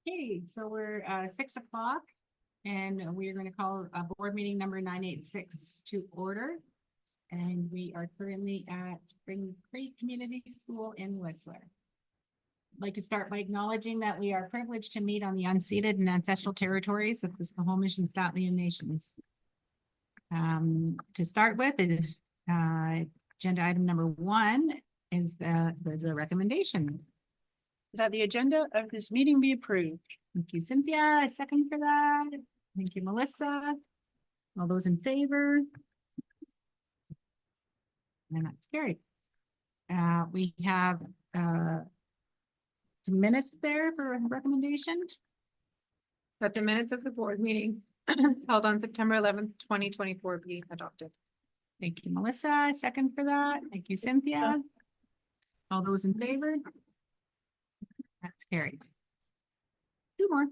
Okay, so we're 6 o'clock and we're going to call a board meeting number 986 to order. And we are currently at Spring Creek Community School in Whistler. I'd like to start by acknowledging that we are privileged to meet on the unceded and ancestral territories of the Squamish and Tsautlian nations. To start with, agenda item number 1 is there's a recommendation that the agenda of this meeting be approved. Thank you, Cynthia. A second for that. Thank you, Melissa. All those in favor? And that's carried. We have some minutes there for a recommendation. That the minutes of the board meeting held on September 11th, 2024 be adopted. Thank you, Melissa. A second for that. Thank you, Cynthia. All those in favor? That's carried. 2 more.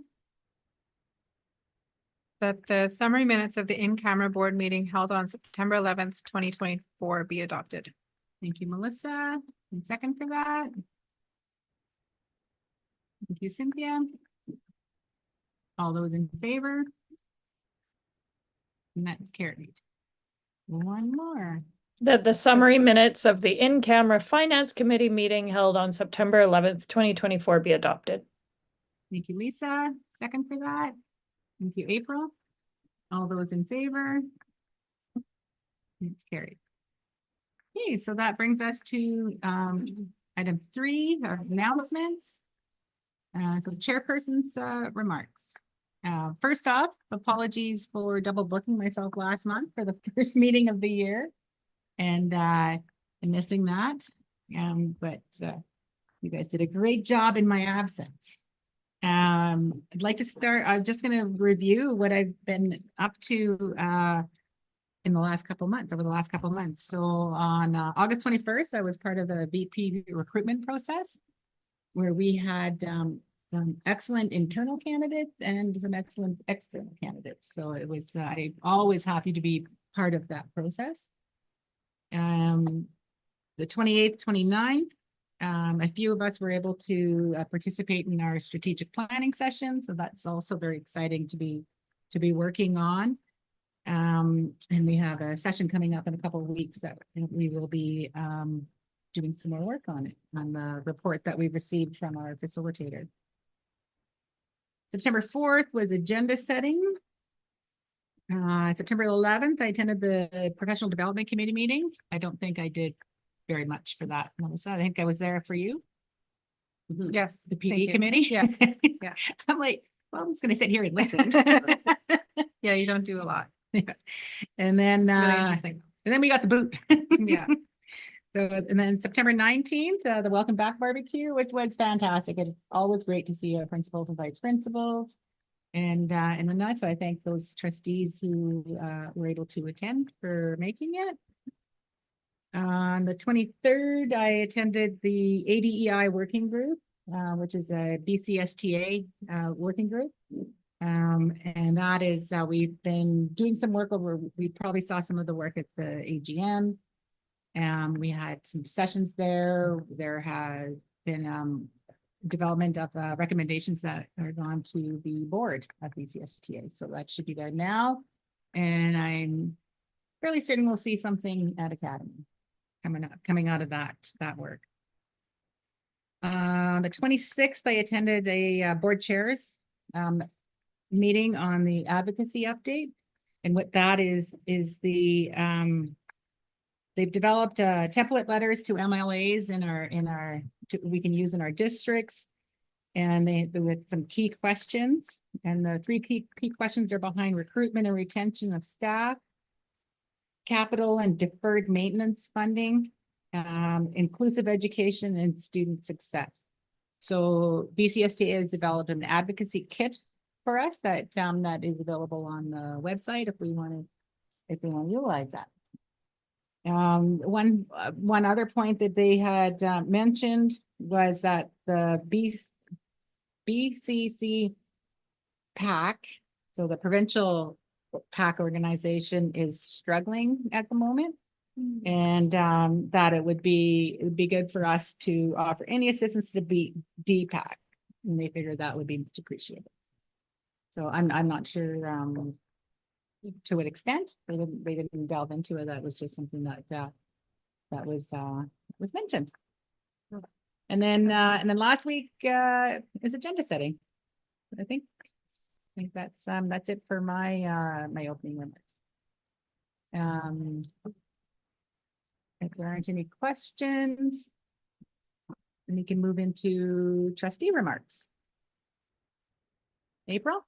That the summary minutes of the in-camera board meeting held on September 11th, 2024 be adopted. Thank you, Melissa. And second for that. Thank you, Cynthia. All those in favor? And that's carried. 1 more. That the summary minutes of the in-camera finance committee meeting held on September 11th, 2024 be adopted. Thank you, Lisa. Second for that. Thank you, April. All those in favor? It's carried. Okay, so that brings us to item 3, our announcements. So chairperson's remarks. First off, apologies for double booking myself last month for the first meeting of the year and missing that. But you guys did a great job in my absence. I'd like to start, I'm just going to review what I've been up to in the last couple of months, over the last couple of months. So on August 21st, I was part of the VP recruitment process where we had some excellent internal candidates and some excellent external candidates. So it was, I'm always happy to be part of that process. The 28th, 29th, a few of us were able to participate in our strategic planning session. So that's also very exciting to be working on. And we have a session coming up in a couple of weeks that we will be doing some more work on it, on the report that we received from our facilitator. September 4th was agenda setting. September 11th, I attended the professional development committee meeting. I don't think I did very much for that, Melissa. I think I was there for you. Yes. The PD committee. Yeah. Yeah. I'm like, well, I'm just going to sit here and listen. Yeah, you don't do a lot. Yeah. And then, Really interesting. and then we got the boot. Yeah. So, and then September 19th, the Welcome Back barbecue, which was fantastic. It's always great to see our principals and vice principals. And whatnot. So I thank those trustees who were able to attend for making it. On the 23rd, I attended the ADEI working group, which is a BCSTA working group. And that is, we've been doing some work over, we probably saw some of the work at the AGM. We had some sessions there. There has been development of recommendations that are gone to the board of BCSTA. So that should be there now. And I'm fairly certain we'll see something at Academy coming out of that work. The 26th, I attended a board chairs meeting on the advocacy update. And what that is the they've developed template letters to MLAs we can use in our districts, and they with some key questions. And the 3 key questions are behind recruitment and retention of staff, capital and deferred maintenance funding, inclusive education, and student success. So BCSTA has developed an advocacy kit for us that is available on the website if we want to utilize that. One other point that they had mentioned was that the BCC PAC, so the provincial PAC organization, is struggling at the moment. And that it would be good for us to offer any assistance to be DPAC. and they figured that would be much appreciated. So I'm not sure, to what extent, they didn't delve into it. That was just something that, that was mentioned. And then last week, is agenda setting. I think that's it for my, my opening remarks. If there aren't any questions, then we can move into trustee remarks. April?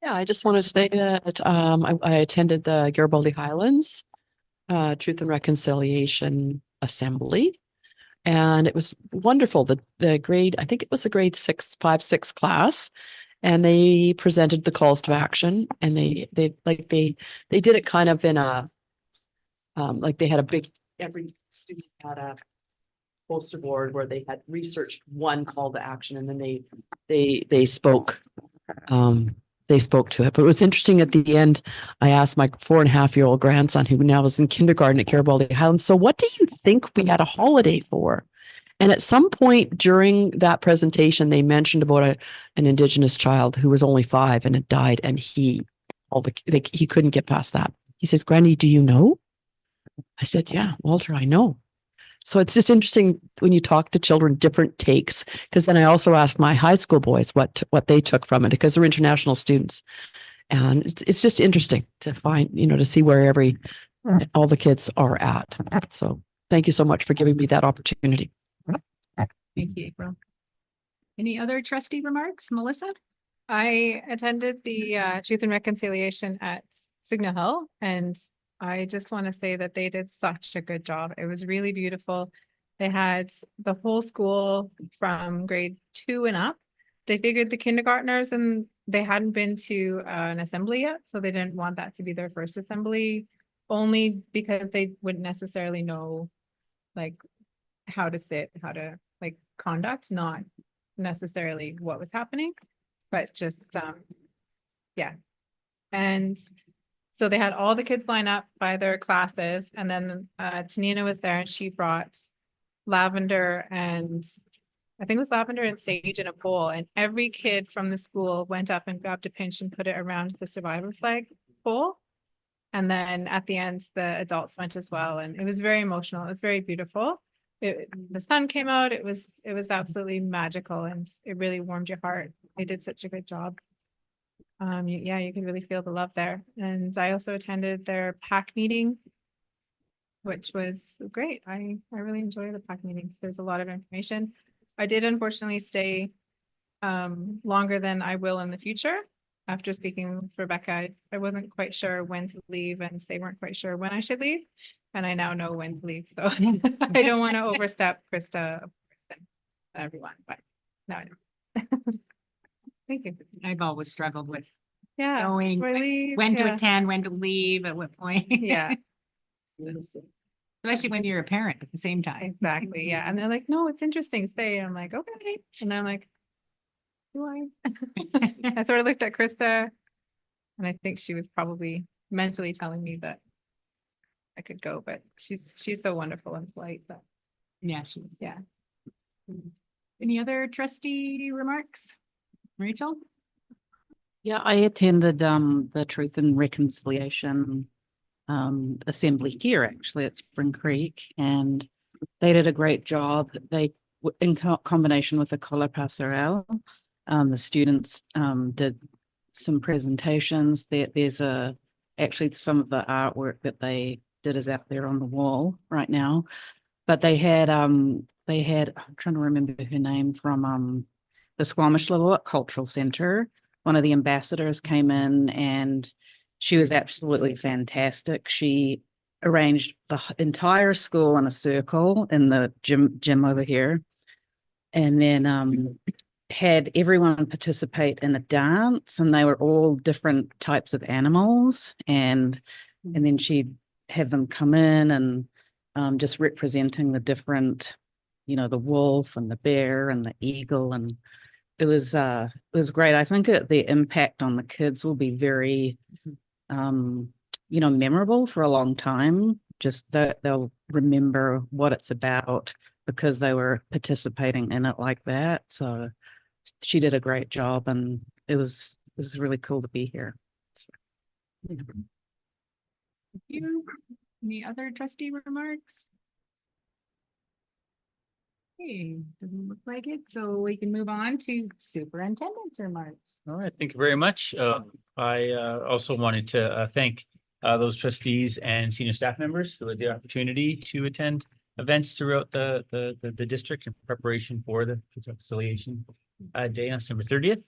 Yeah, I just want to say that I attended the Garibaldi Highlands Truth and Reconciliation Assembly. And it was wonderful. The grade, I think it was a grade 5-6 class. And they presented the calls to action, and they did it kind of in a like they had a big, every student had a poster board where they had researched one call to action, and then they spoke to it. But it was interesting at the end. I asked my 4.5-year-old grandson, who now was in kindergarten at Garibaldi Highlands, so what do you think we had a holiday for? And at some point during that presentation, they mentioned about an Indigenous child who was only 5 and had died, and he couldn't get past that. He says, "Granny, do you know?" I said, "Yeah, Walter, I know." So it's just interesting when you talk to children, different takes, because then I also asked my high school boys what they took from it, because they're international students. And it's just interesting to find, to see where all the kids are at. So thank you so much for giving me that opportunity. Thank you, April. Any other trustee remarks, Melissa? I attended the Truth and Reconciliation at Signal Hill, and I just want to say that they did such a good job. It was really beautiful. They had the whole school from grade 2 and up. They figured the kindergartners, and they hadn't been to an assembly yet, so they didn't want that to be their first assembly, only because they wouldn't necessarily know like how to sit, how to like conduct, not necessarily what was happening, but just yeah. And so they had all the kids line up by their classes, and then Tanina was there, and she brought lavender and I think it was lavender and sage in a bowl, and every kid from the school went up and grabbed a pinch and put it around the survivor flag bowl. And then at the end, the adults went as well, and it was very emotional. It was very beautiful. The sun came out. It was absolutely magical, and it really warmed your heart. They did such a good job. Yeah, you could really feel the love there. And I also attended their PAC meeting, which was great. I really enjoy the PAC meetings. There's a lot of information. I did unfortunately stay longer than I will in the future. After speaking with Rebecca, I wasn't quite sure when to leave, and they weren't quite sure when I should leave. And I now know when to leave. So I don't want to overstep Krista and everyone, but now I know. Thank you. I've always struggled with Yeah. knowing when to attend, when to leave, at what point. Yeah, Especially when you're a parent at the same time. exactly. Yeah. And they're like, no, it's interesting. Stay. And I'm like, okay. And I'm like, do I? I sort of looked at Krista, and I think she was probably mentally telling me that I could go, but she's so wonderful and polite. But Yeah, she was. yeah. Any other trustee remarks? Rachel? Yeah, I attended the Truth and Reconciliation assembly here actually at Spring Creek, and they did a great job. They, in combination with the Cola Passerelle, the students did some presentations. There's actually some of the artwork that they did is out there on the wall right now. But they had I'm trying to remember her name from the Squamish Little Cultural Center. One of the ambassadors came in, and she was absolutely fantastic. She arranged the entire school in a circle in the gym over here, and then had everyone participate in a dance, and they were all different types of animals, and then she'd have them come in and just representing the different, the wolf and the bear and the eagle, and it was great. I think the impact on the kids will be very memorable for a long time. Just that they'll remember what it's about because they were participating in it like that. So she did a great job, and it was really cool to be here. So, yeah. You, any other trustee remarks? Okay, doesn't look like it, so we can move on to superintendent's remarks. All right, thank you very much. I also wanted to thank those trustees and senior staff members who had the opportunity to attend events throughout the district in preparation for the reconciliation day on September 30th.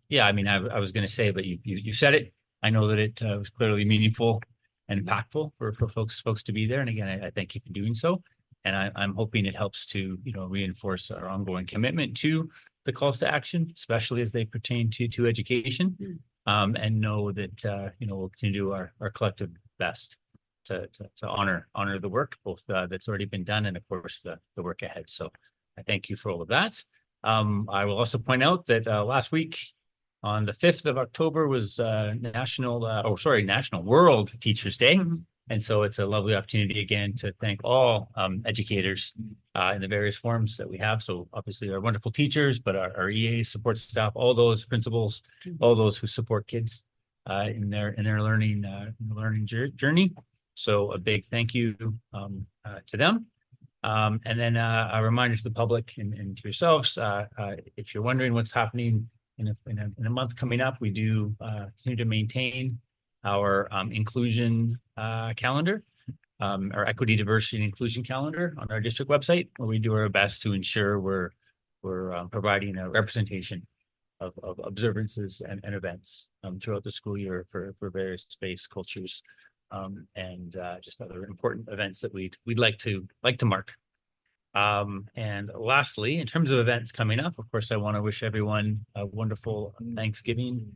Yeah, I mean, I was going to say, but you said it. I know that it was clearly meaningful and impactful for folks to be there. And again, I thank you for doing so. And I'm hoping it helps to, reinforce our ongoing commitment to the calls to action, especially as they pertain to education. And know that, we'll continue to do our collective best to honor the work, both that's already been done and of course the work ahead. So I thank you for all of that. I will also point out that last week on the 5th of October was National World Teachers Day. And so it's a lovely opportunity again to thank all educators in the various forms that we have. So obviously our wonderful teachers, but our EA support staff, all those principals, all those who support kids in their learning journey. So a big thank you to them. And then a reminder to the public and to yourselves, if you're wondering what's happening in a month coming up, we do continue to maintain our inclusion calendar, our equity, diversity, and inclusion calendar on our district website, where we do our best to ensure we're providing a representation of observances and events throughout the school year for various space cultures and just other important events that we'd like to mark. And lastly, in terms of events coming up, of course, I want to wish everyone a wonderful Thanksgiving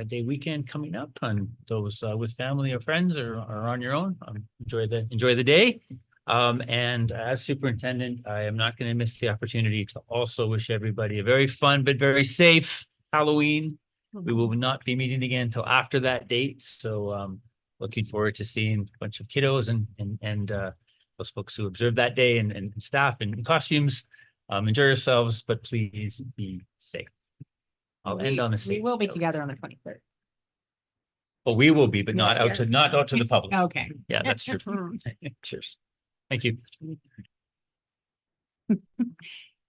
Day weekend coming up, and those with family or friends or on your own. Enjoy the day. And as superintendent, I am not going to miss the opportunity to also wish everybody a very fun but very safe Halloween. We will not be meeting again until after that date. So looking forward to seeing a bunch of kiddos and those folks who observe that day and staff in costumes. Enjoy yourselves, but please be safe. I'll end on a safe We will be note. together on the 23rd. Well, we will be, but not Yeah, out to yes. not out to the public. Okay. Yeah, that's true. Cheers. Thank you.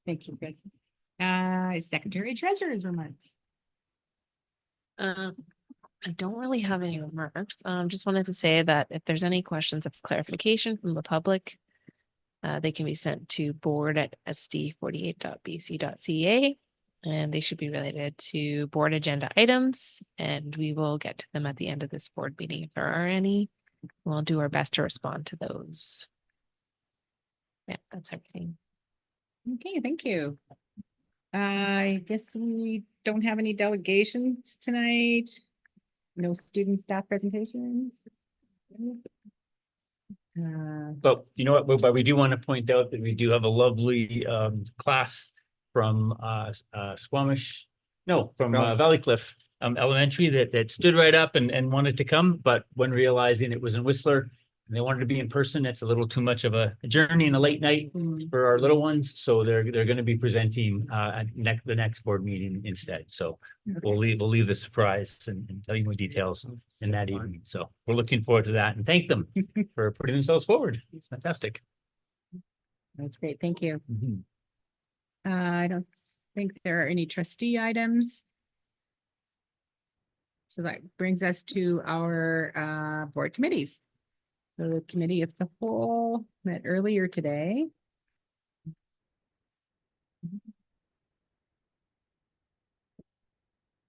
Thank you, Chris. Secretary Treasurer's remarks. I don't really have any remarks. Just wanted to say that if there's any questions of clarification from the public, they can be sent to board@sd48.bc.ca, and they should be related to board agenda items, and we will get to them at the end of this board meeting if there are any. We'll do our best to respond to those. Yeah, that's everything. Okay, thank you. I guess we don't have any delegations tonight. No student staff presentations. But you know what, but we do want to point out that we do have a lovely class from Squamish, no, from Valley Cliff Elementary that stood right up and wanted to come, but when realizing it was in Whistler and they wanted to be in person, it's a little too much of a journey in a late night for our little ones. So they're going to be presenting at the next board meeting instead. So we'll leave the surprise and tell you more details in that evening. So we're looking forward to that and thank them for putting themselves forward. It's fantastic. That's great, thank you. Mhm. I don't think there are any trustee items. So that brings us to our board committees. So the committee of the whole met earlier today.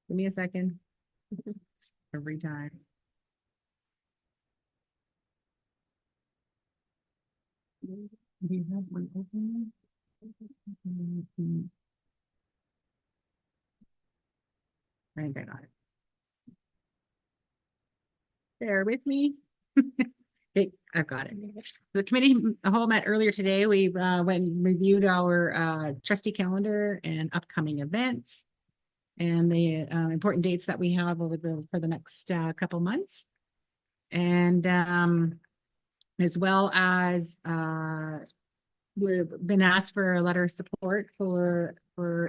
Give me a second. Every time. Do you have one open? I think I got it. Bear with me. Okay, I've got it. The committee the whole met earlier today. We went and reviewed our trustee calendar and upcoming events and the important dates that we have over for the next couple months. And as well as we've been asked for a letter of support for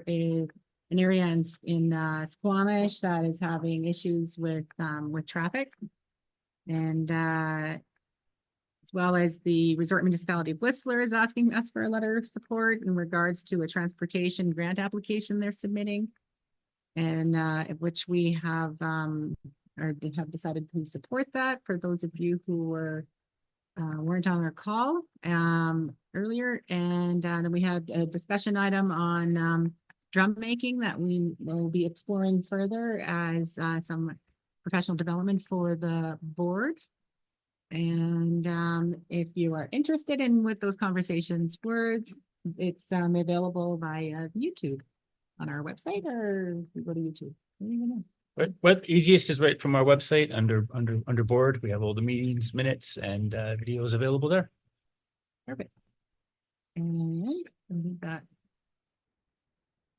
an area in Squamish that is having issues with traffic. And as well as the Resort Municipality of Whistler is asking us for a letter of support in regards to a transportation grant application they're submitting. And which we have or they have decided to support that for those of you who weren't on our call earlier. And then we had a discussion item on drum making that we will be exploring further as some professional development for the board. And if you are interested in what those conversations were, it's available via YouTube on our website, or if you go to YouTube. I don't even know. What easiest is right from our website under board. We have all the meetings, minutes, and videos available there. Perfect. And I think that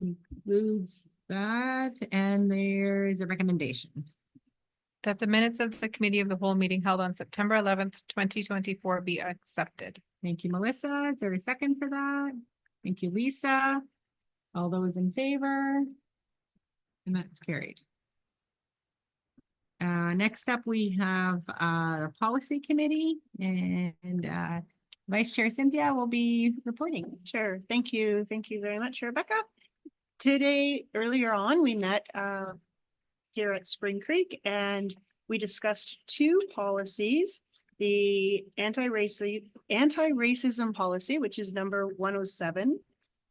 includes that, and there is a recommendation. That the minutes of the committee of the whole meeting held on September 11th, 2024 be accepted. Thank you, Melissa. Is there a second for that? Thank you, Lisa. All those in favor? And that's carried. Next up, we have policy committee, and Vice Chair Cynthia will be reporting. Sure. Thank you. Thank you very much, Rebecca. Today, earlier on, we met here at Spring Creek and we discussed two policies. The anti-racism policy, which is number 107.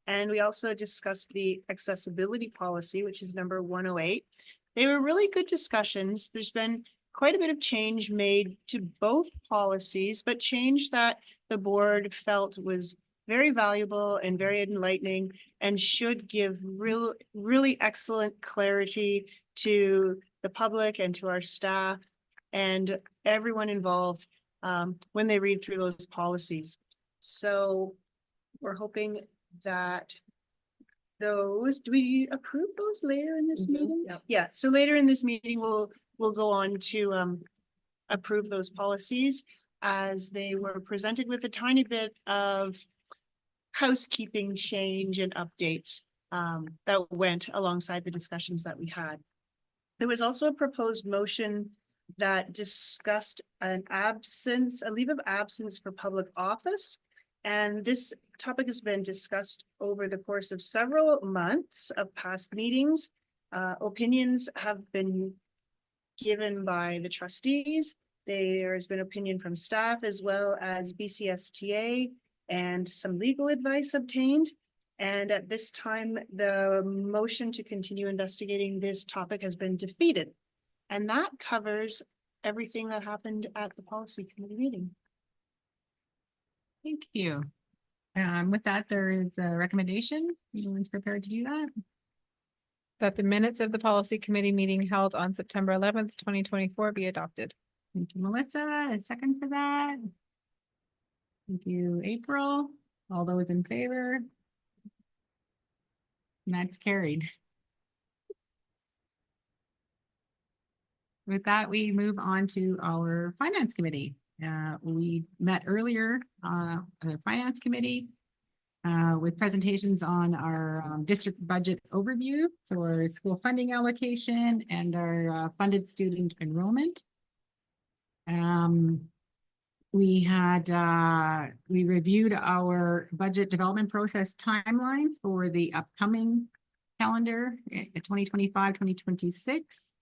And we also discussed the accessibility policy, which is number 108. They were really good discussions. There's been quite a bit of change made to both policies, but change that the board felt was very valuable and very enlightening and should give really excellent clarity to the public and to our staff and everyone involved when they read through those policies. So we're hoping that do we approve those later in this meeting? Yep. Yeah, so later in this meeting, we'll go on to approve those policies as they were presented with a tiny bit of housekeeping change and updates that went alongside the discussions that we had. There was also a proposed motion that discussed a leave of absence for public office. And this topic has been discussed over the course of several months of past meetings. Opinions have been given by the trustees. There has been opinion from staff as well as BCSTA and some legal advice obtained. And at this time, the motion to continue investigating this topic has been defeated. And that covers everything that happened at the policy committee meeting. Thank you. With that, there is a recommendation. Everyone's prepared to do that? That the minutes of the policy committee meeting held on September 11th, 2024 be adopted. Thank you, Melissa. A second for that. Thank you, April. All those in favor? And that's carried. With that, we move on to our finance committee. We met earlier on the finance committee with presentations on our district budget overview, so our school funding allocation and our funded student enrollment. We reviewed our budget development process timeline for the upcoming calendar, 2025-2026.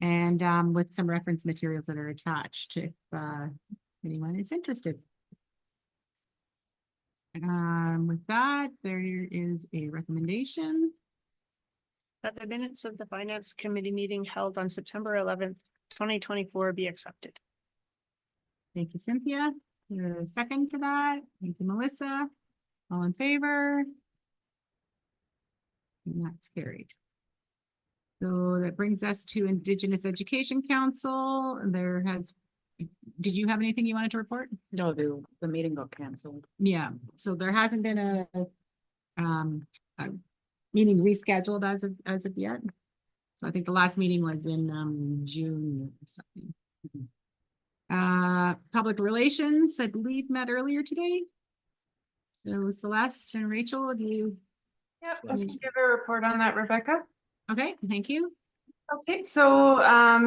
And with some reference materials that are attached if anyone is interested. With that, there is a recommendation. That the minutes of the finance committee meeting held on September 11th, 2024 be accepted. Thank you, Cynthia. Your second for that. Thank you, Melissa. All in favor? And that's carried. So that brings us to Indigenous Education Council. Did you have anything you wanted to report? No, the meeting got canceled. Yeah, so there hasn't been a meeting rescheduled as of yet. So I think the last meeting was in June or something. Public relations, I believe, met earlier today. So Celeste and Rachel, do you, Yep, I Yes. can give a report on that, Rebecca. okay, thank you. Okay, so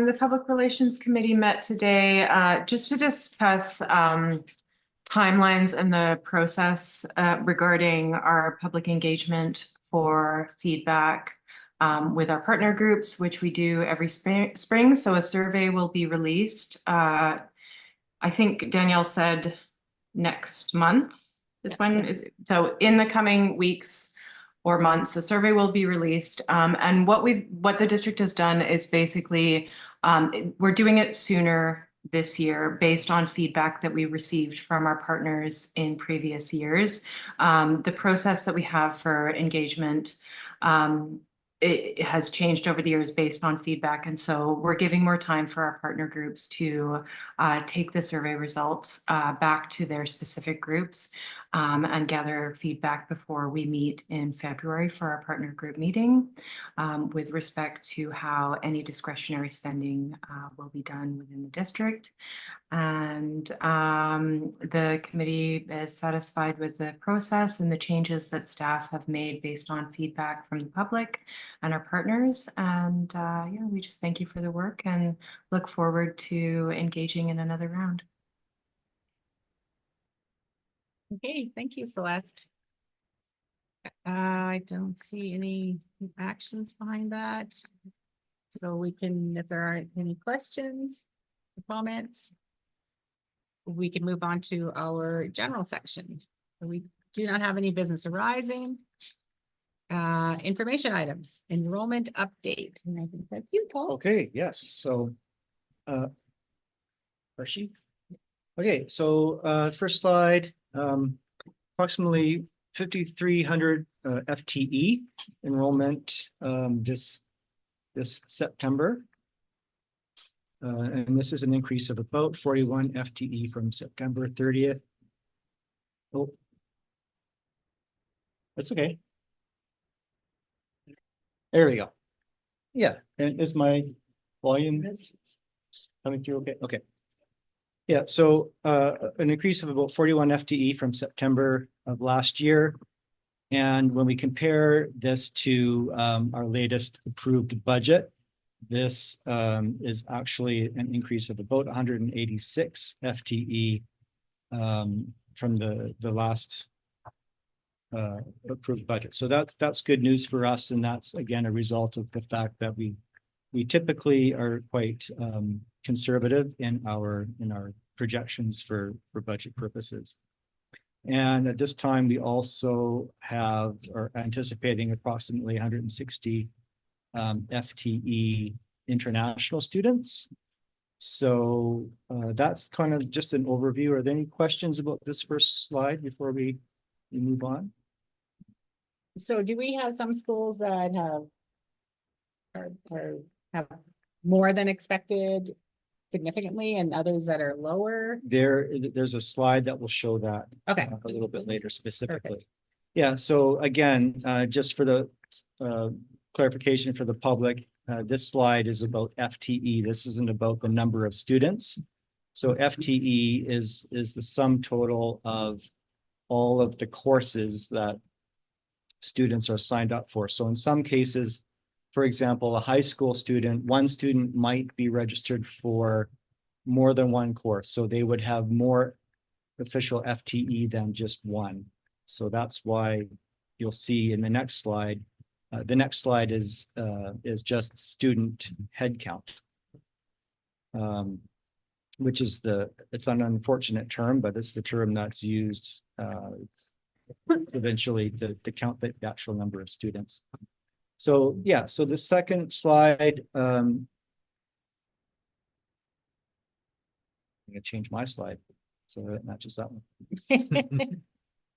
the Public Relations Committee met today just to discuss timelines and the process regarding our public engagement for feedback with our partner groups, which we do every spring. So a survey will be released. I think Danielle said next month is when is so in the coming weeks or months, the survey will be released. And what the district has done is basically we're doing it sooner this year based on feedback that we received from our partners in previous years. The process that we have for engagement it has changed over the years based on feedback. And so we're giving more time for our partner groups to take the survey results back to their specific groups and gather feedback before we meet in February for our partner group meeting with respect to how any discretionary spending will be done within the district. And the committee is satisfied with the process and the changes that staff have made based on feedback from the public and our partners. And yeah, we just thank you for the work and look forward to engaging in another round. Okay, thank you, Celeste. I don't see any actions behind that. So we can, if there aren't any questions, comments, we can move on to our general section. We do not have any business arising. Information items, enrollment update, and I think that's you, Paul. Okay, yes, so. Hershey. Okay, so first slide, approximately 5,300 FTE enrollment this September. And this is an increase of about 41 FTE from September 30th. Oh, that's okay. There we go. Yeah, and is my volume coming through? Okay, okay. Yeah, so an increase of about 41 FTE from September of last year. And when we compare this to our latest approved budget, this is actually an increase of about 186 FTE from the last approved budget. So that's good news for us, and that's again a result of the fact that we typically are quite conservative in our projections for budget purposes. And at this time, we also are anticipating approximately 160 FTE international students. So that's kind of just an overview. Are there any questions about this first slide before we move on? So do we have some schools that have more than expected significantly and others that are lower? There's a slide that will show that Okay. a little bit later specifically. Perfect. Yeah, so again, just for the clarification for the public, this slide is about FTE. This isn't about the number of students. So FTE is the sum total of all of the courses that students are signed up for. So in some cases, for example, a high school student, one student might be registered for more than one course. So they would have more official FTE than just one. So that's why you'll see in the next slide, the next slide is just student headcount, which is it's an unfortunate term, but it's the term that's used eventually to count the actual number of students. So yeah, so the second slide, I'm gonna change my slide so that it matches that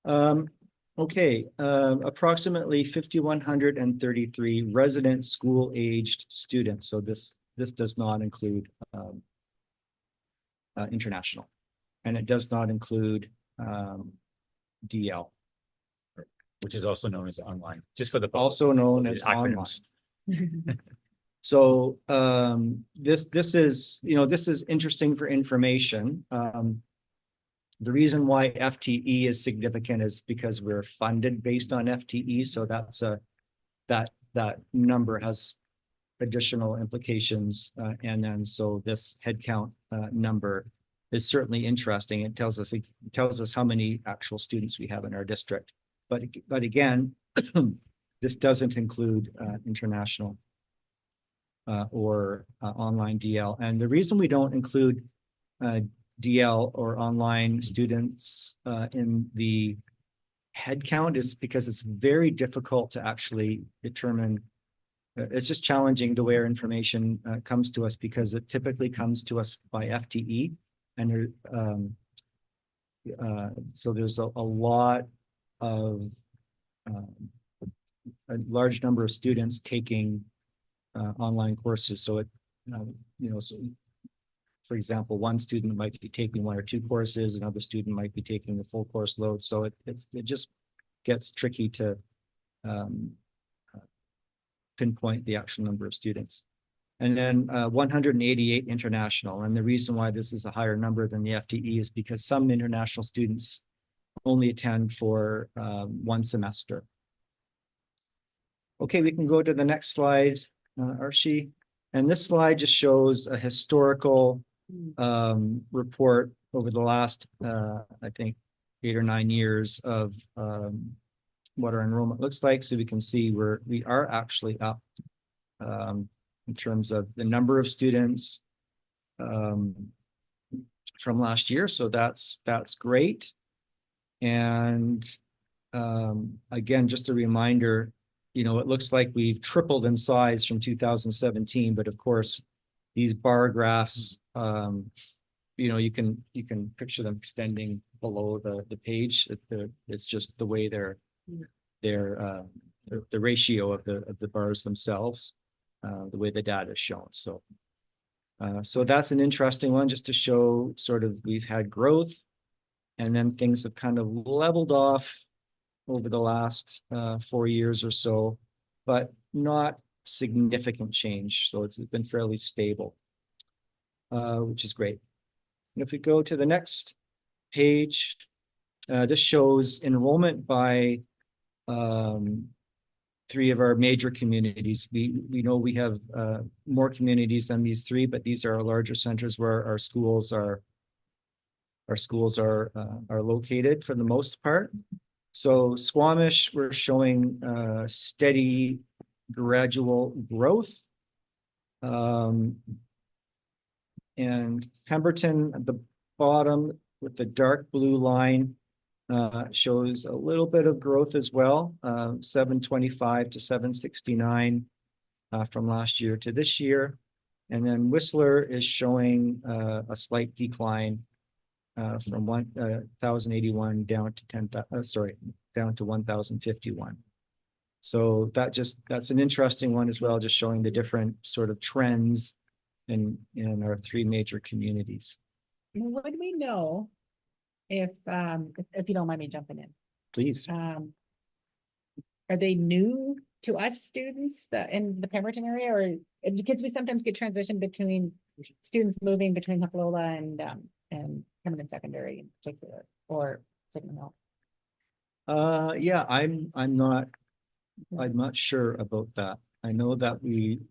one. Okay, approximately 5,133 resident school-aged students. So this does not include international, and it does not include DL. Which is also known as online, just for the. Also known as acronyms. online. So this is, this is interesting for information. The reason why FTE is significant is because we're funded based on FTE, so that's that number has additional implications, and then so this headcount number is certainly interesting. It tells us how many actual students we have in our district. But again, this doesn't include international or online DL. And the reason we don't include DL or online students in the headcount is because it's very difficult to actually determine. It's just challenging the way our information comes to us, because it typically comes to us by FTE. And so there's a lot of a large number of students taking online courses. So it, so for example, one student might be taking 1 or 2 courses, another student might be taking the full course load. So it just gets tricky to pinpoint the actual number of students. And then 188 international. And the reason why this is a higher number than the FTE is because some international students only attend for 1 semester. Okay, we can go to the next slide, Archie. And this slide just shows a historical report over the last, I think, 8 or 9 years of what our enrollment looks like. So we can see we are actually up in terms of the number of students from last year. So that's great. And again, just a reminder, it looks like we've tripled in size from 2017, but of course, these bar graphs, you can picture them extending below the page. It's just the way they're the ratio of the bars themselves, the way the data is shown. So that's an interesting one, just to show sort of we've had growth, and then things have kind of leveled off over the last 4 years or so, but not significant change. So it's been fairly stable, which is great. And if we go to the next page, this shows enrollment by 3 of our major communities. We know we have more communities than these 3, but these are our larger centers where our schools are located for the most part. So Squamish, we're showing steady, gradual growth. And Pemberton at the bottom with the dark blue line shows a little bit of growth as well, 725 to 769 from last year to this year. And then Whistler is showing a slight decline from 1,081 down to 1,051. So that's an interesting one as well, just showing the different sort of trends in our 3 major communities. Would we know if you don't mind me jumping in? Please. Are they new to us students in the Pemberton area, or because we sometimes get transition between students moving between Haflola and Pemberton Secondary in particular, or Signal Hill? Yeah, I'm not sure about that. I know that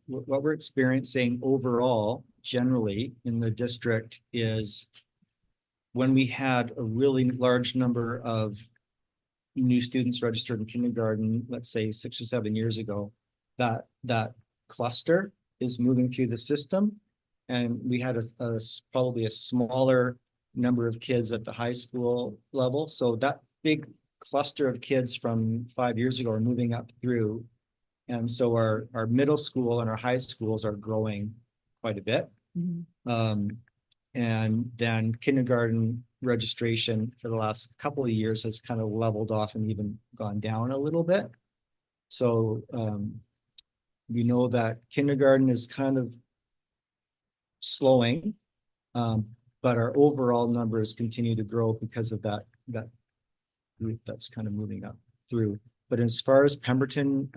what we're experiencing overall, generally in the district, is when we had a really large number of new students registered in kindergarten, let's say 6 or 7 years ago, that cluster is moving through the system. And we had probably a smaller number of kids at the high school level. So that big cluster of kids from 5 years ago are moving up through. And so our middle school and our high schools are growing quite a bit. Mm-hmm. And then kindergarten registration for the last couple of years has kind of leveled off and even gone down a little bit. So we know that kindergarten is kind of slowing, but our overall numbers continue to grow because of that group that's kind of moving up through. But as far as Pemberton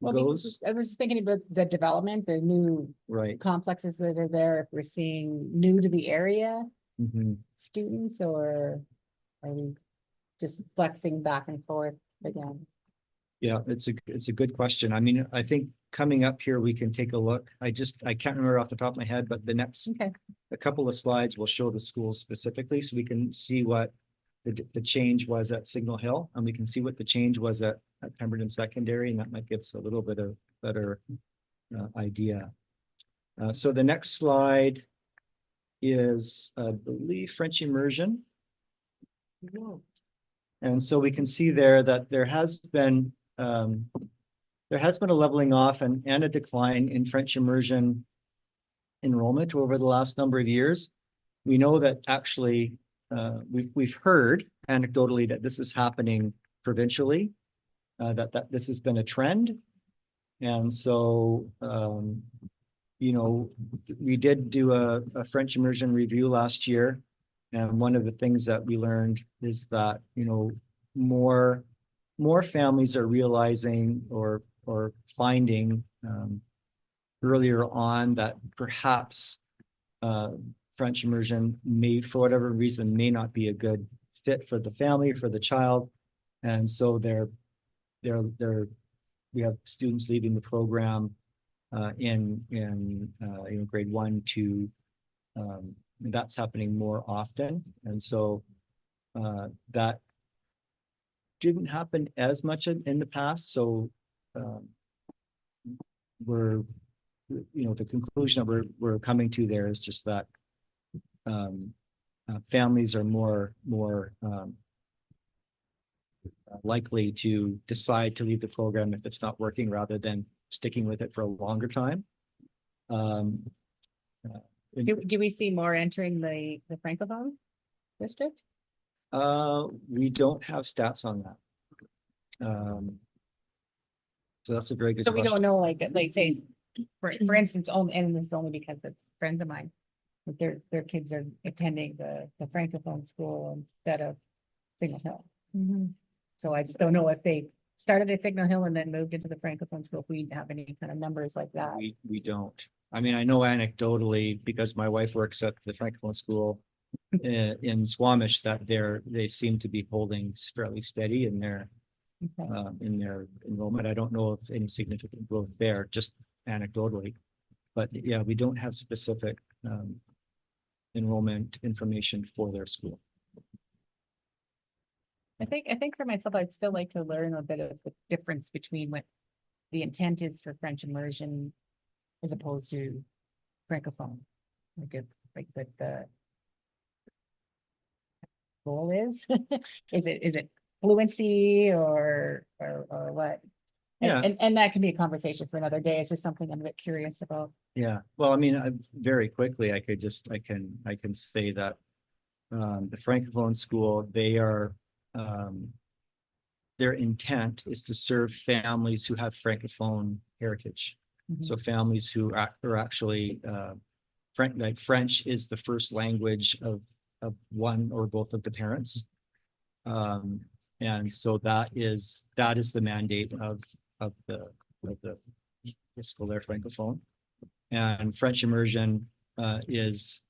goes, I was thinking about the development, the new right, complexes that are there, if we're seeing new to the area mm-hmm. students, or Are we just flexing back and forth again? Yeah, it's a good question. I mean, I think coming up here, we can take a look. I can't remember off the top of my head, but the next, Okay, a couple of slides will show the schools specifically, so we can see what the change was at Signal Hill, and we can see what the change was at Pemberton Secondary, and that might give us a little bit of better idea. So the next slide is, I believe, French immersion. And so we can see there that there has been a leveling off and a decline in French immersion enrollment over the last number of years. We know that actually we've heard anecdotally that this is happening provincially, that this has been a trend. And so you know, we did do a French immersion review last year. And one of the things that we learned is that, you know, more families are realizing or finding earlier on that perhaps French immersion may, for whatever reason, may not be a good fit for the family, for the child. And so we have students leaving the program in grade 1, 2. That's happening more often. And so that didn't happen as much in the past. So the conclusion that we're coming to there is just that families are more likely to decide to leave the program if it's not working, rather than sticking with it for a longer time. do we see more entering the Francophone district? We don't have stats on that. So that's a very good So we question. don't know, like say, for instance, and this is only because it's friends of mine, that their kids are attending the Francophone school instead of Signal Hill. So I just don't know if they started at Signal Hill and then moved into the Francophone school, if we have any kind of numbers like that. We don't. I mean, I know anecdotally, because my wife works at the Francophone school in Squamish, that they seem to be holding fairly steady in their enrollment. I don't know if any significant growth there, just anecdotally. But yeah, we don't have specific enrollment information for their school. I think for myself, I'd still like to learn a bit of the difference between what the intent is for French immersion as opposed to Francophone. Like the goal is, is it fluency or what? Yeah. And that can be a conversation for another day. It's just something I'm a bit curious about. Yeah, well, I mean, very quickly, I can say that the Francophone school, their intent is to serve families who have Francophone heritage. So families who are actually French is the first language of one or both of the parents. And so that is the mandate of the Scolaire Francophone. And French immersion is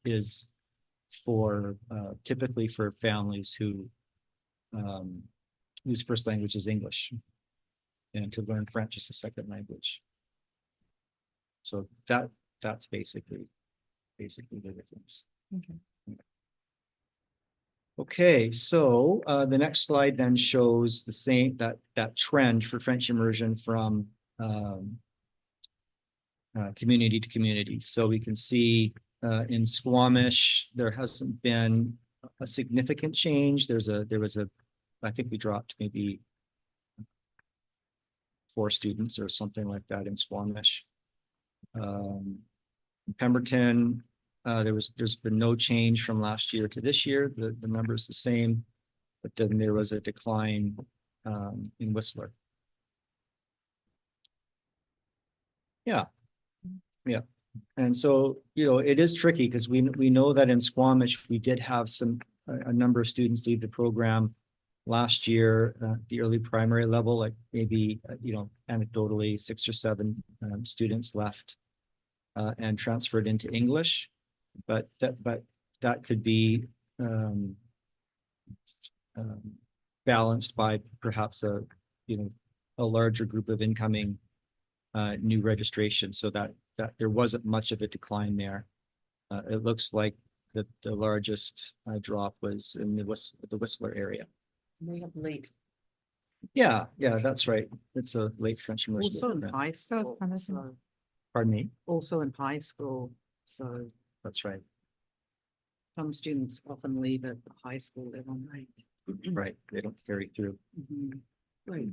for typically for families whose first language is English, and to learn French as a second language. So that's basically the difference. Okay, so the next slide then shows the same that trend for French immersion from community to community. So we can see in Squamish there hasn't been a significant change. I think we dropped maybe 4 students or something like that in Squamish. Pemberton, there's been no change from last year to this year. The number is the same, but then there was a decline in Whistler. Yeah. And so, it is tricky because we know that in Squamish, we did have a number of students leave the program last year, the early primary level, like maybe, anecdotally 6 or 7 students left and transferred into English. But that could be balanced by perhaps a larger group of incoming new registrations, so that there wasn't much of a decline there. It looks like the largest drop was in the Whistler area. They have late. Yeah, that's right. It's a late French immersion Also in program. high school, promising. so, Pardon me? also in high school, so That's right. some students often leave at the high school level, right? Right. They don't carry through. Mhm. Right.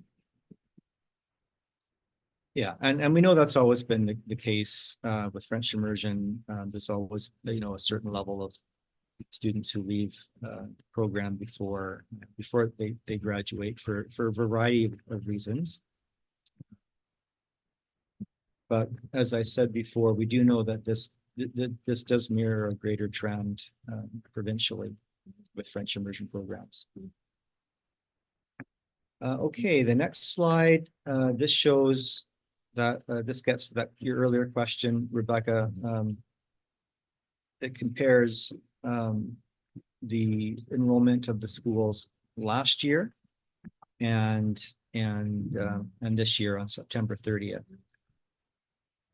Yeah, and we know that's always been the case with French immersion. There's always, a certain level of students who leave the program before they graduate for a variety of reasons. But as I said before, we do know that this does mirror a greater trend provincially with French immersion programs. Okay, the next slide, this shows that this gets to your earlier question, Rebecca. It compares the enrollment of the schools last year and this year on September 30th.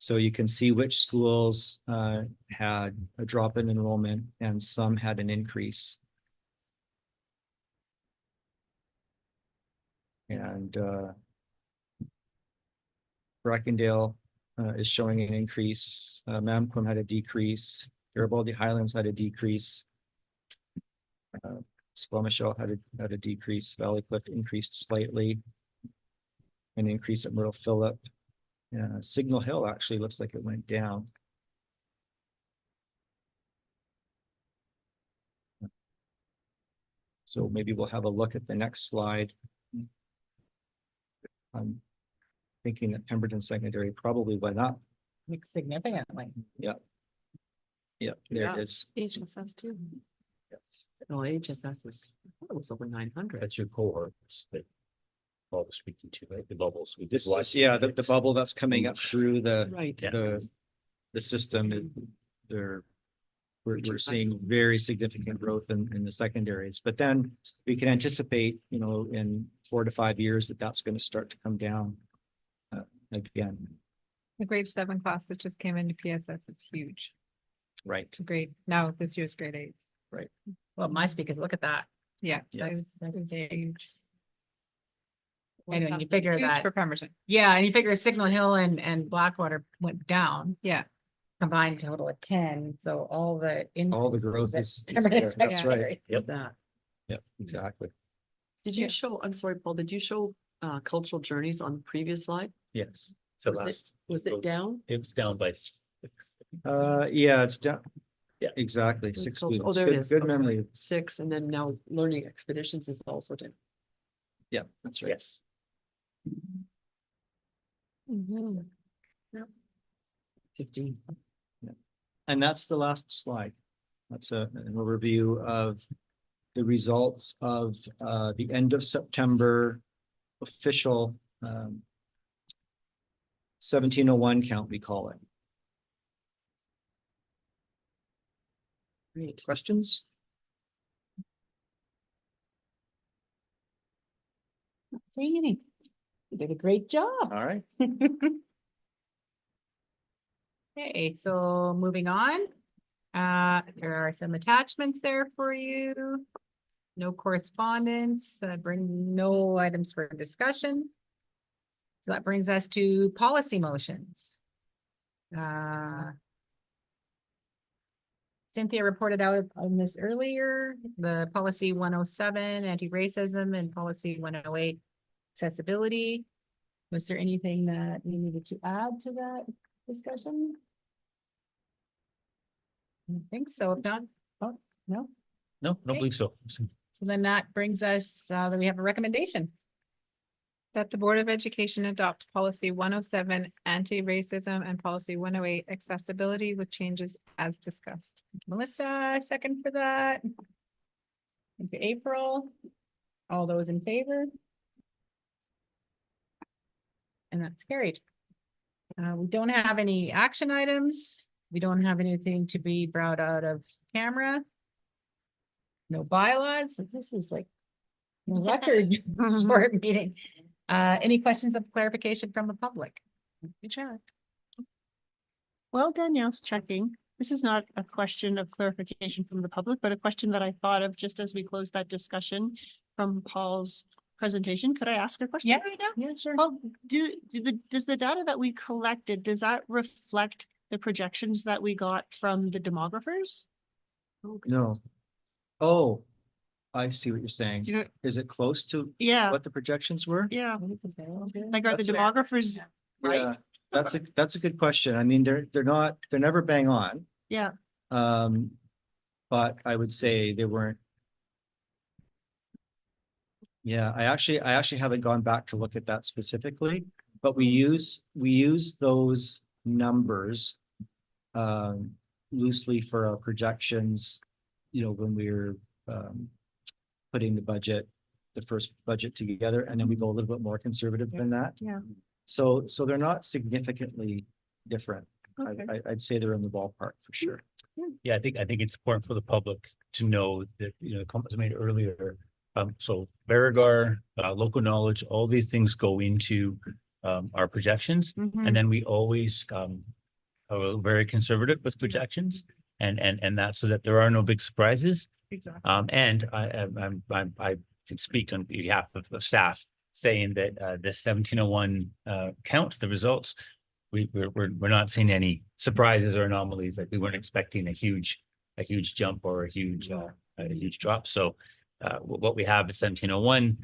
So you can see which schools had a drop in enrollment and some had an increase. And Brackendale is showing an increase. Mamquam had a decrease. Garibaldi Highlands had a decrease. Squamish had a decrease. Valley Cliff increased slightly. An increase at Myrtle Phillip. Signal Hill actually looks like it went down. So maybe we'll have a look at the next slide. I'm thinking that Pemberton Secondary probably went up. Significantly. Yeah, there it is. HSS too. No, HSS is, it was over 900. That's your cohorts that Bob was speaking to, right? The bubbles. We did This watch is, yeah, the bubble that's coming up through Right. the system. We're seeing very significant growth in the secondaries, but then we can anticipate, in 4 to 5 years that's going to start to come down again. The grade 7 class that just came into PSS is huge. Right. Now this year's grade 8s. Well, my speakers, look at that. Yeah. Yeah. That is huge. And then you figure Huge that, for Pemberton. yeah, and you figure Signal Hill and Blackwater went down, Yeah. combined total of 10, so all the. All the increases growth at is Pemberton there. That's Secondary. right. Is that? Yep, exactly. Did you show, I'm sorry, Paul, did you show cultural journeys on the previous slide? Yes. So Was it down? it was down by 6. Yeah, it's down. Yeah. Exactly. It's 6 culture- students. Oh, there it Good, is. good Okay. memory. 6, and then now learning expeditions is also down. Yeah, that's right. Yes. 15. And that's the last slide. That's an overview of the results of the end of September official 1701 count, we call it. Great. Questions? Not Saying anything. You did a great job. All right. Okay, so moving on. There are some attachments there for you. No correspondence, bring no items for discussion. So that brings us to policy motions. Cynthia reported out on this earlier, the policy 107, anti-racism, and policy 108, accessibility. Was there anything that you needed to add to that discussion? I don't think so. If not, oh, no. No, don't Okay. believe so. So then that brings us, that we have a recommendation. That the Board of Education adopt policy 107, anti-racism, and policy 108, accessibility with changes as discussed. Melissa, second for that. Thank you, April. All those in favor? And that's carried. We don't have any action items. We don't have anything to be brought out of camera. No bylaws. This is like record short meeting. Any questions of clarification from the public? Good job. Well, Danielle's checking. This is not a question of clarification from the public, but a question that I thought of just as we closed that discussion from Paul's presentation. Could I ask a question? Yeah, right now. Yeah, sure. Well, Does the data that we collected, does that reflect the projections that we got from the demographers? No. Oh, I see what you're saying. Do you know, Is it close to yeah, what the projections were? yeah. Like are the That's demographers right? Yeah, that's a good question. I mean, they're never bang on. Yeah, But I would say they weren't. Yeah, I actually haven't gone back to look at that specifically, but we use those numbers loosely for our projections, you know, when we're putting the first budget together, and then we go a little bit more conservative than that. yeah. So they're not significantly different. Okay. I'd say they're in the ballpark for sure. Yeah, I think it's important for the public to know that, you know, the comments made earlier. So Verigar, local knowledge, all these things go into our projections. Mhm. And then we always are very conservative with projections, and that's so that there are no big surprises. Exactly. And I can speak on behalf of the staff saying that the 1701 count, the results, we're not seeing any surprises or anomalies. Like we weren't expecting a huge jump or a huge drop. So what we have at 1701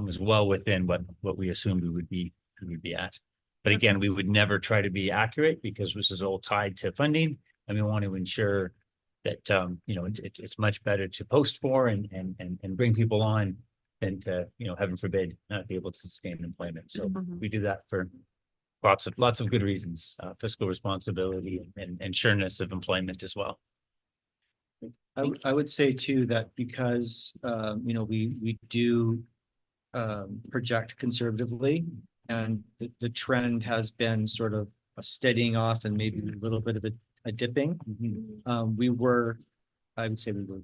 is well within what we assumed we would be at. But again, we would never try to be accurate because this is all tied to funding, and we want to ensure that you know, it's much better to post for and bring people on than to, you know, heaven forbid, not be able to sustain employment. So Mhm. we do that for lots of good reasons, fiscal responsibility and sureness of employment as well. I would say too, that because, you know, we do project conservatively, and the trend has been sort of a steadying off and maybe a little bit of a dipping. I would say we were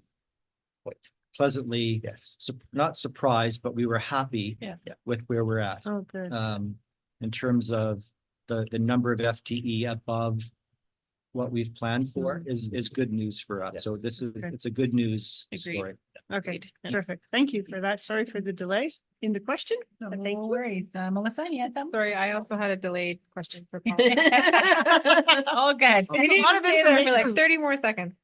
quite pleasantly, Yes. not surprised, but we were happy Yeah. with where we're at. Oh, good. In terms of the number of FTE above what we've planned for is good news for us. Yes. So Okay. it's a good news Agreed. story. Okay, Agreed. perfect. Thank you for that. Sorry for the delay in the question. but thank No you. worries. Melissa, you had something? Sorry, I also had a delayed question for Paul. All good. We didn't lot of stay there for like information. 30 more seconds.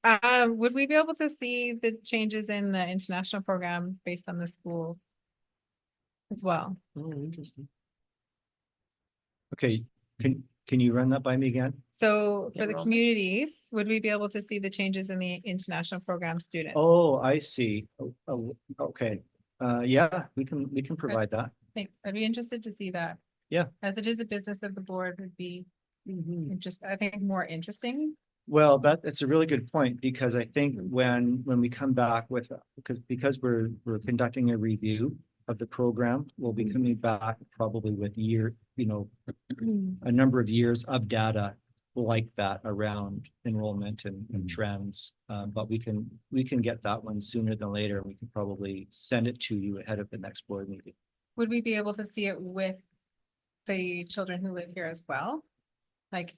Would we be able to see the changes in the international program based on the schools as well? Oh, interesting. Okay, can you run that by me again? So for the Enrollment. communities, would we be able to see the changes in the international program students? Oh, I see. Oh, okay. Yeah, we can provide that. Thanks. I'd be interested to see that. Yeah. As it is a business of the board would be I think more interesting. Well, that's a really good point, because I think when we come back with, because we're conducting a review of the program, we'll be coming back probably with a number of years of data like that around enrollment and trends. But we can get that one sooner than later. We can probably send it to you ahead of the next board meeting. Would we be able to see it with the children who live here as well? Like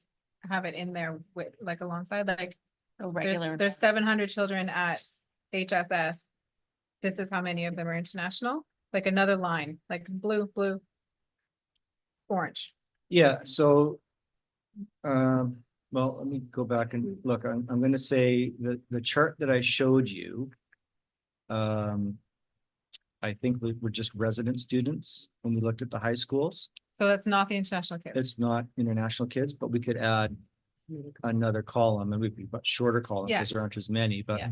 have it in there with like alongside, like there's 700 children at HSS. This is how many of them are international, like another line, like blue, orange. Yeah, so, well, let me go back and look. I'm gonna say the chart that I showed you. I think we were just resident students when we looked at the high schools. So that's not the international kids. It's not international kids, but we could add another column, and we'd be much shorter column Yeah. because there aren't as many, but Yeah.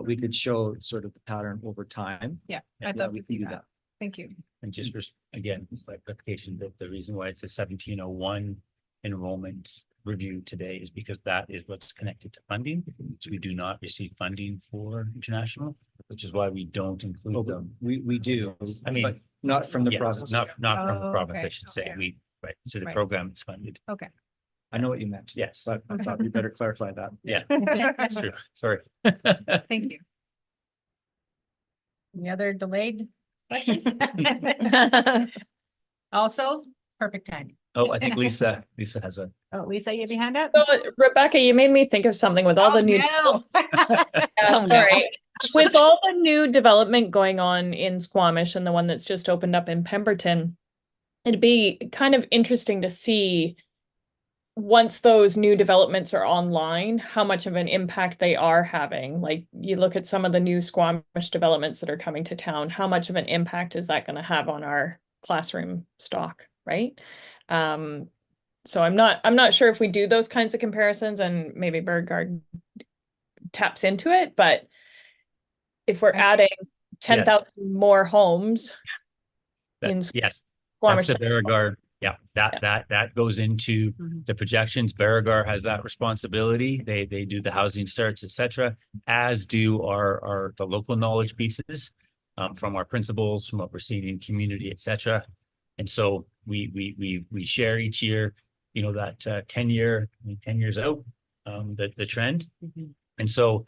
we could show sort of the pattern over time. Yeah, Yeah, I'd Yeah, love we to can see do that. Thank you. And just for, again, clarification, that the reason why it's a 1701 enrollment review today is because that is what's connected to funding. So we do not receive funding for international, which is why we don't Oh, include but them. we do, I mean, but not from the Yes, province. not from the Oh, province, I okay. should say. Okay. Right, so the Right. program is funded. Okay. I know what you meant. Yes. But I thought we better clarify that. Yeah, that's true. Sorry. Thank you. Any other delayed Also, perfect timing. Oh, I think Lisa has a, Oh, Lisa, you have your hand up? So, Rebecca, you made me think of something with all the new. Oh, Yeah, Oh, no. sorry. With all the new development going on in Squamish and the one that's just opened up in Pemberton, it'd be kind of interesting to see once those new developments are online, how much of an impact they are having. Like you look at some of the new Squamish developments that are coming to town, how much of an impact is that going to have on our classroom stock, right? So I'm not sure if we do those kinds of comparisons, and maybe Beauregard taps into it, but if we're adding 10,000 more homes in yes, that's Squamish. the Beauregard. Yeah, that goes into Mhm. the projections. Beauregard has that responsibility. They do the housing starts, et cetera, as do the local knowledge pieces from our principals, from what we're seeing in community, et cetera. And so we share each year, you know, that 10 years out, the trend. And so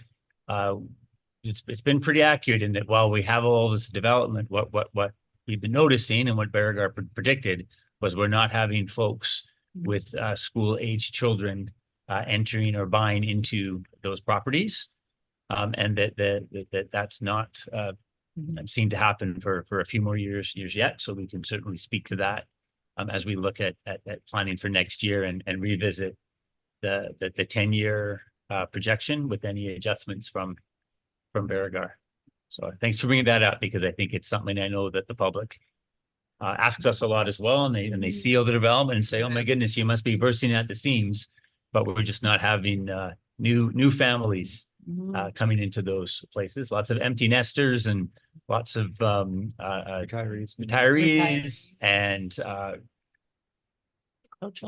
it's been pretty accurate in that while we have all this development, what we've been noticing and what Beauregard predicted was we're not having folks with school age children entering or buying into those properties. And that's not seen to happen for a few more years yet. So we can certainly speak to that as we look at planning for next year and revisit the 10-year projection with any adjustments from Beauregard. So thanks for bringing that up, because I think it's something I know that the public asks us a lot as well, and they see all the development and say, "Oh my goodness, you must be bursting at the seams," but we're just not having new families coming into those places. Lots of empty nesters and lots of retirees and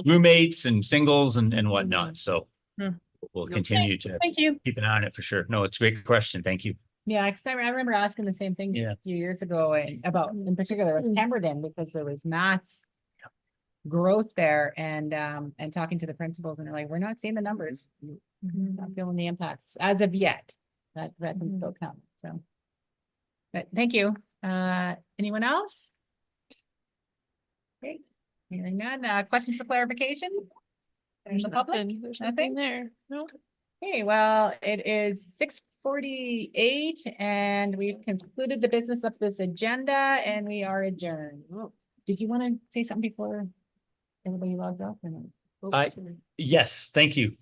roommates and singles and whatnot. So Hmm. we'll continue to Thank you. keep an eye on it for sure. No, it's a great question. Thank you. Yeah, because I remember asking the same thing Yeah. a few years ago about, in particular, with Pemberton, because there was mass growth there, and talking to the principals, and they're like, we're not seeing the numbers. Not feeling the impacts as of yet. That can still come, so. But thank you. Anyone else? Great. Hearing none. Questions for clarification? There's the public? There's Nothing? nothing there. No. Okay, well, it is 6:48 and we've concluded the business of this agenda and we are adjourned. Did you want to say something before everybody logs off or no? Yes, thank you